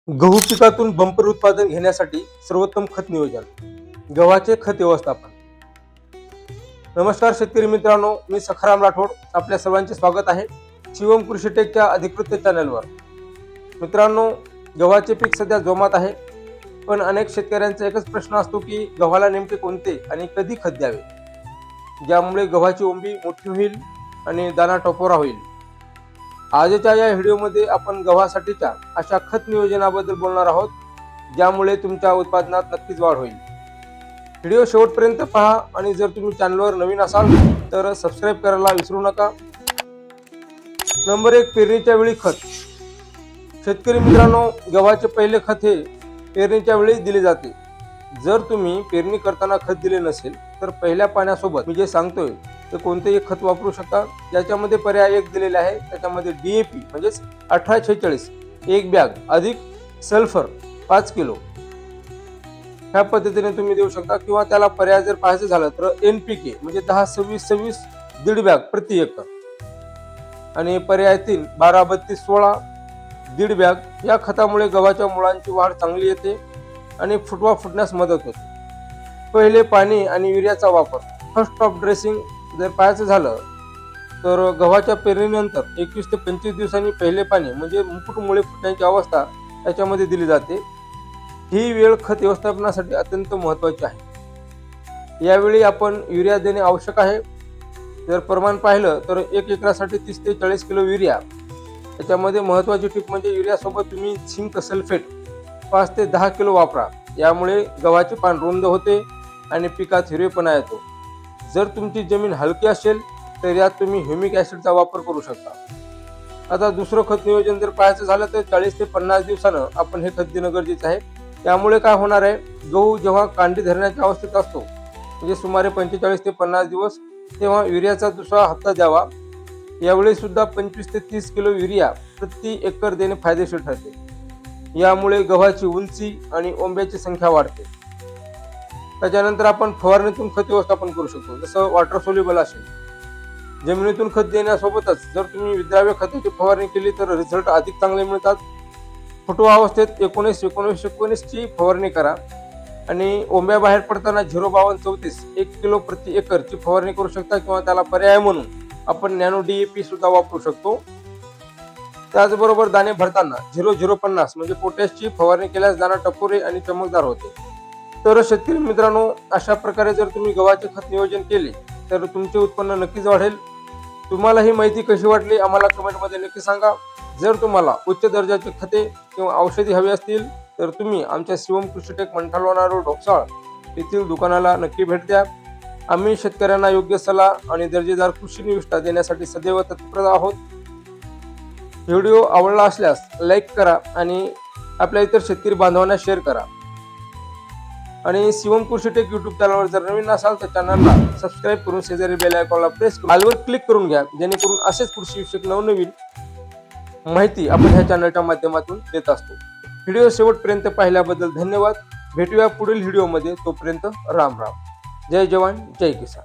गहू पिकातून बंपर उत्पादन घेण्यासाठी सर्वोत्तम खत नियोजन, गव्हाचे खत व्यवस्थापन. नमस्कार शेतकरी मित्रांनो, मी सखाराम राठोड. आपल्या सर्वांचे स्वागत आहे शिवम कृषी टेकच्या अधिकृत चॅनलवर. मित्रांनो, गव्हाचे पीक सध्या जोमात आहे, पण अनेक शेतकऱ्यांचा एकच प्रश्न असतो की गव्हाला नेमके कोणते आणि कधी खत द्यावे, ज्यामुळे गव्हाची ओंबी मोठी होईल आणि दाना टपोरा होईल. आजच्या या व्हिडिओमध्ये आपण गव्हासाठीच्या अशा खत नियोजनाबद्दल बोलणार आहोत, ज्यामुळे तुमच्या उत्पादनात नक्कीच वाढ होईल. व्हिडिओ शेवटपर्यंत पहा आणि जर तुम्ही चॅनलवर नवीन असाल तर सबस्क्राईब करायला विसरू नका. नंबर 1, पेरणीच्या वेळी खत. शेतकरी मित्रांनो, गव्हाचे पहिले खत हे पेरणीच्या वेळी दिले जाते. जर तुम्ही पेरणी करताना खत दिले नसेल तर पहिल्या पाण्यासोबत मी जे सांगतोय ते कोणतेही खत वापरू शकता. याच्यामध्ये पर्याय 1 दिलेले आहे, त्याच्यामध्ये DAP म्हणजेच 1846 1 बॅग अधिक सल्फर 5 किलो ह्या पद्धतीने तुम्ही देऊ शकता, किंवा त्याला पर्याय जर पाहायचं झालं तर NPK म्हणजे 10-26-26 दीड बॅग प्रति एकर, आणि पर्याय 3 12-32-16 दीड बॅग. या खतामुळे गव्हाच्या मुळांची वाढ चांगली येते आणि फुटवा फुटण्यास मदत होते. पहिले पाणी आणि युरियाचा वापर. फर्स्ट ऑफ ड्रेसिंग जर पाहायचं झालं तर गव्हाच्या पेरणीनंतर 21 ते 25 दिवसांनी पहिले पाणी म्हणजे मुकुट मुळे फुटण्याची अवस्था त्याच्यामध्ये दिली जाते. ही वेळ खत व्यवस्थापनासाठी अत्यंत महत्त्वाची आहे. यावेळी आपण युरिया देणे आवश्यक आहे. जर प्रमाण पाहिलं तर 1 एकरासाठी 30 ते 40 किलो युरिया. त्याच्यामध्ये महत्त्वाची टिप म्हणजे युरियासोबत तुम्ही झिंक सल्फेट 5 ते 10 किलो वापरा. यामुळे गव्हाचे पान रुंद होते आणि पिकात हिरवेपणा येतो. जर तुमची जमीन हलकी असेल तर यात तुम्ही ह्युमिक ॲसिडचा वापर करू शकता. आता दुसरं खत नियोजन जर पाहायचं झालं तर 40 ते 50 दिवसानं आपण हे खत देणं गरजेचं आहे. त्यामुळे काय होणार आहे, गहू जेव्हा कांडी धरण्याच्या अवस्थेत असतो म्हणजे सुमारे 45 ते 50 दिवस, तेव्हा युरियाचा दुसरा हप्ता द्यावा. यावेळी सुद्धा 25 ते 30 किलो युरिया प्रति एकर देणे फायदेशीर ठरते. यामुळे गव्हाची उंची आणि ओंब्याची संख्या वाढते. त्याच्यानंतर आपण फवारणीतून खत व्यवस्थापन करू शकतो. जसं वॉटर सोल्युबल असेल, जमिनीतून खत देण्यासोबतच जर तुम्ही विद्राव्य खताची फवारणी केली तर रिझल्ट अधिक चांगले मिळतात. फुटवा अवस्थेत 19-19-19 ची फवारणी करा आणि ओंब्या बाहेर पडताना 052-34 1 किलो प्रति एकरची फवारणी करू शकता, किंवा त्याला पर्याय म्हणून आपण नॅनो DAP सुद्धा वापरू शकतो. त्याचबरोबर दाणे भरताना 0-0-50 म्हणजे पोटॅशची फवारणी केल्यास दाणा टपोरे आणि चमकदार होते. तर शेतकरी मित्रांनो, अशा प्रकारे जर तुम्ही गव्हाचे खत नियोजन केले तर तुमचे उत्पन्न नक्कीच वाढेल. तुम्हाला ही माहिती कशी वाटली आम्हाला कमेंटमध्ये नक्की सांगा. जर तुम्हाला उच्च दर्जाचे खते किंवा औषधी हवी असतील तर तुम्ही आमच्या शिवम कृषी टेक मंठालवाना रोड ढोकसाळ येथील दुकानाला नक्की भेट द्या. आम्ही शेतकऱ्यांना योग्य सल्ला आणि दर्जेदार कृषी निविष्ठा देण्यासाठी सदैव तत्पर आहोत. व्हिडिओ आवडला असल्यास लाईक करा आणि आपल्या इतर शेतकरी बांधवांना शेअर करा. आणि शिवम कृषी टेक यूट्यूब चॅनलवर जर नवीन असाल तर चॅनलला सबस्क्राईब करून शेजारी बेल आयकॉनला प्रेस करून ऑलवर क्लिक करून घ्या, जेणेकरून असेच कृषी विषयक नवनवीन माहिती आपण ह्या चॅनलच्या माध्यमातून देत असतो. व्हिडिओ शेवटपर्यंत पाहिल्याबद्दल धन्यवाद. भेटूया पुढील व्हिडिओमध्ये. तोपर्यंत राम राम. जय जवान जय किसान.